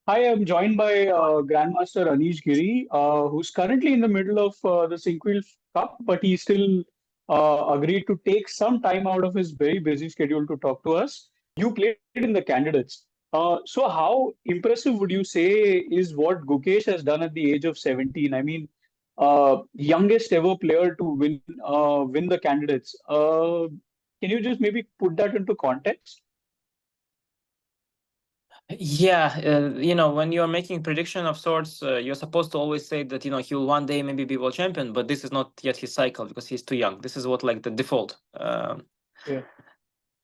Hi, I'm joined by Grand Master Anish Giri, who's currently in the middle of the Sinquefield Cup, but he still agreed to take some time out of his very busy schedule to talk to us. You played in the candidates. So how impressive would you say is what Gukesh has done at the age of 17? I mean, youngest ever player to win the candidates. Can you just maybe put that into context? Yeah, when you're making prediction of sorts, you're supposed to always say that, he will one day maybe be world champion, but this is not yet his cycle because he's too young. This is what like the default. Yeah.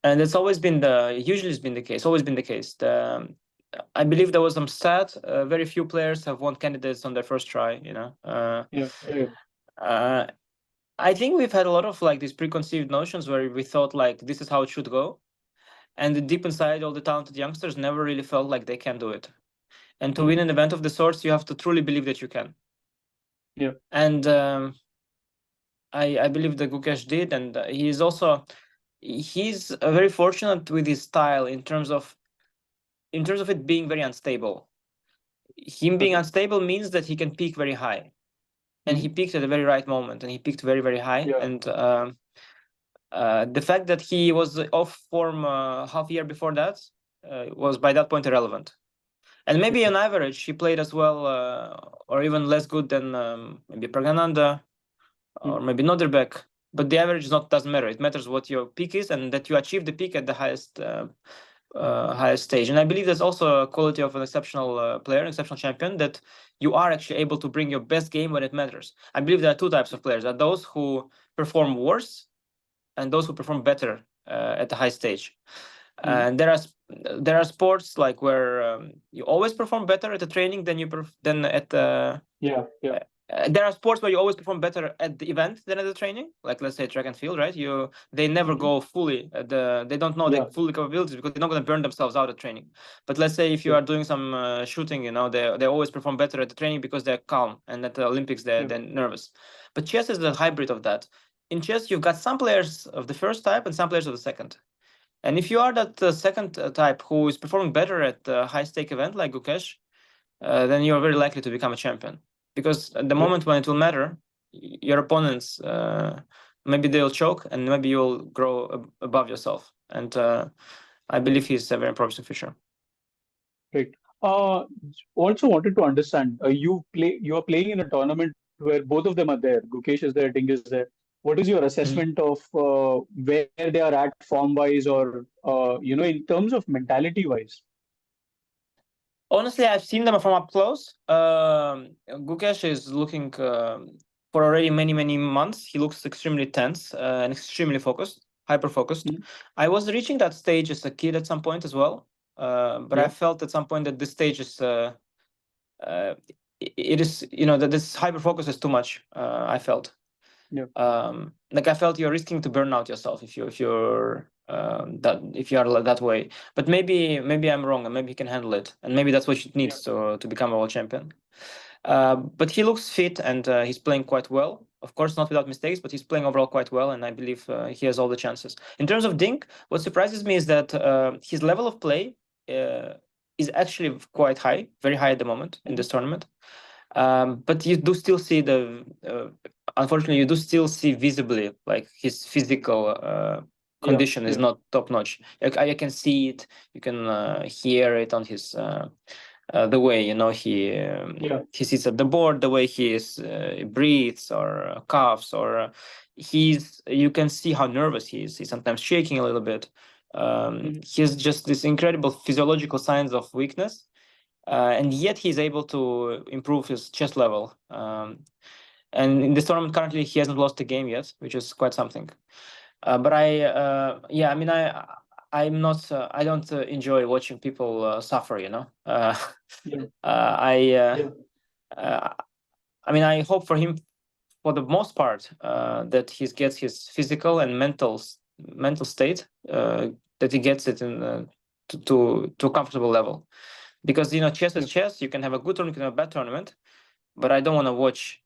And it's always been usually it's been the case, always been the case. I believe there was some stat, very few players have won candidates on their first try. Yeah. Yeah. Uh, I think we've had a lot of like these preconceived notions where we thought like this is how it should go. And deep inside, all the talented youngsters never really felt like they can do it. And to win an event of the sorts, you have to truly believe that you can. Yeah. And I believe that Gukesh did, and he's very fortunate with his style in terms of it being very unstable. Him being Okay. unstable means that he can peak very high, and he Mhm. peaked at the very right moment, and he peaked very very high. Yeah. And the fact that he was off form half year before that was by that point irrelevant. And maybe on average, he played as well, or even less good than maybe Pragananda or Mhm. maybe Noderbeck. But the average doesn't matter. It matters what your peak is and that you achieve the peak at the highest stage. And I believe that's also a quality of an exceptional player, an exceptional champion, that you are actually able to bring your best game when it matters. I believe there are two types of players: there are those who perform worse and those who perform better at the high stage. Mhm. And there are sports like where you always perform better at the training than at the. Yeah. Yeah. There are sports where you always perform better at the event than at the training, like let's say track and field, right? They never Mhm. go fully they don't know the Yeah. full capabilities because they're not going to burn themselves out at training. But let's say if you Yeah. are doing some shooting, they always perform better at the training because they're calm, and at the Olympics they're Yeah. they're nervous. But chess is the hybrid of that. In chess, you've got some players of the first type and some players of the second. And if you are that second type who is performing better at a high stake event like Gukesh, then you're very likely to become a champion. Because at the Yeah. moment when it will matter, your opponents maybe they'll choke and maybe you'll grow above yourself. And I believe he's a very promising future. Great. Uh, Also wanted to understand, you are playing in a tournament where both of them are there. Gukesh is there, Ding is there. What is your Mhm. assessment of where they are at form wise or in terms of mentality wise? Honestly, I've seen them from up close. Gukesh is looking for already many, many months. He looks extremely tense and extremely focused, hyper focused. Mhm. I was reaching that stage as a kid at some point as well, but I Yeah. felt at some point that this stage is uh, it is that this hyper focus is too much. I felt Yeah. like I felt you're risking to burn out yourself if you are that way. But maybe I'm wrong, and maybe he can handle it, and maybe that's what he Yeah. needs to become a world champion. But he looks fit, and he's playing quite well. Of course, not without mistakes, but he's playing overall quite well, and I believe he has all the chances. In terms of Dink, what surprises me is that his level of play uh, is actually quite high, very high at the moment in Mhm. this tournament. But you do still see unfortunately, you do still see visibly like his physical Yeah. condition is Yeah. not top notch. I can see it, you can hear it on his the way Yeah. he sits at the board, the way breathes or coughs, or you can see how nervous he is. He's sometimes shaking a little bit. Mhm. He has just this incredible physiological signs of weakness, and yet he's able to improve his chess level. And in this tournament currently, he hasn't lost a game yet, which is quite something. But yeah, I mean, I'm not, I don't enjoy watching people suffer. Yeah. I, Yeah. uh, I mean, I hope for him, for the most part, that he gets his physical and mental state, that he gets it to a comfortable level. Because chess is Yeah. chess. You can have a good tournament, you can have a bad tournament, but I don't want to watch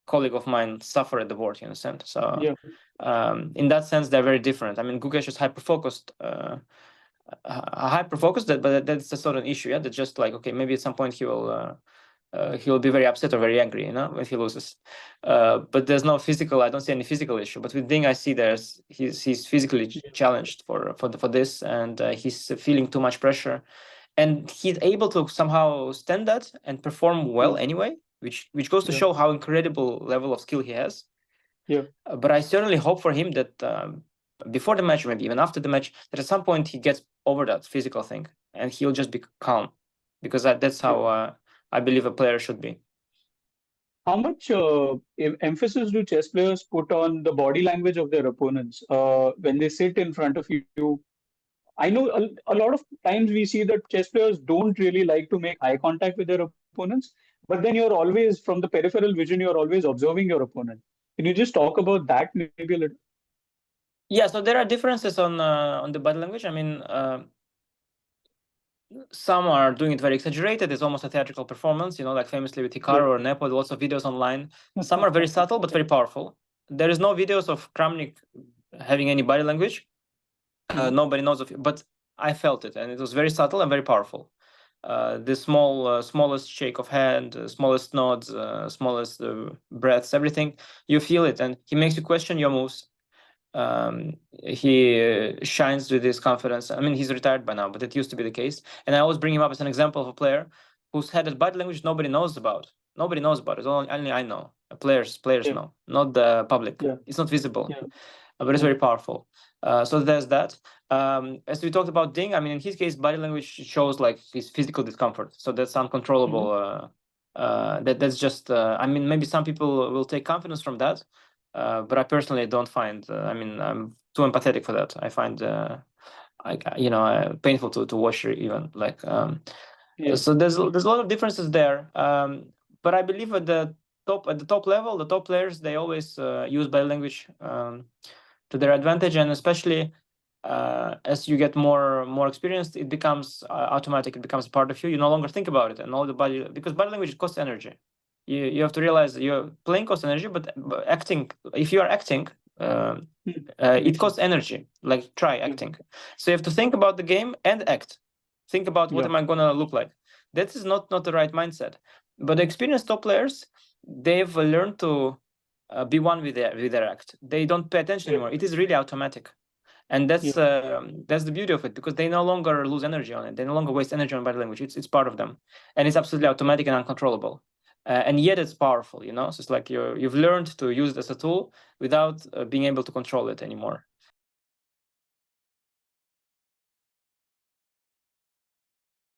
colleague of mine suffer at the board. You understand? So Yeah. in that sense, they're very different. I mean, Gukesh is hyper focused, hyper focused, but that's a sort of issue. Yeah, that's just like, okay, maybe at some point he will be very upset or very angry, when he loses. But there's no physical. I don't see any physical issue. But with Ding, I see he's physically challenged for this, and he's feeling too much pressure, and he's able to somehow stand that and perform well anyway, which goes to show how incredible level of skill he has. Yeah. But I certainly hope for him that before the match, maybe even after the match, that at some point he gets over that physical thing and he'll just be calm, because that's how I believe a player should be. How much emphasis do chess players put on the body language of their opponents when they sit in front of you? I know a lot of times we see that chess players don't really like to make eye contact with their opponents, but then you're always, from the peripheral vision, you're always observing your opponent. Can you just talk about that maybe a little? Yeah, so there are differences on the body language. I mean, some are doing it very exaggerated. It's almost a theatrical performance, like famously with Hikaru or Nepo, lots of videos online. Some are very subtle but very powerful. There is no videos of Kramnik having any body language. Nobody knows of it, but I felt it, and it was very subtle and very powerful. The smallest shake of hand, smallest nods, smallest breaths, everything, you feel it, and he makes you question your moves. He shines with his confidence. I mean, he's retired by now, but it used to be the case. And I always bring him up as an example of a player who's had a body language nobody knows about. Nobody knows about it. Only I know. Players know, not the public. It's not visible, but it's very powerful. So there's that. As we talked about Ding, I mean, in his case, body language shows like his physical discomfort. So that's uncontrollable. That's just. I mean, maybe some people will take confidence from that. But I personally don't find. I mean, I'm too empathetic for that. I find, painful to watch even. Like, so there's a lot of differences there. But I believe at the top level, the top players, they always use body language to their advantage, and especially as you get more experienced, it becomes automatic. It becomes a part of you. You no longer think about it, and all the because body language costs energy. You have to realize you're playing costs energy, but acting, if you are acting, it costs energy. Like, try acting. So you have to think about the game and act. Think about what am I gonna look like. That is not the right mindset. But the experienced top players, they've learned to be one with their act. They don't pay attention anymore. It is really automatic. And that's the beauty of it, because they no longer lose energy on it. They no longer waste energy on body language. It's part of them, and it's absolutely automatic and uncontrollable. And yet it's powerful, So it's like you've learned to use it as a tool without being able to control it anymore.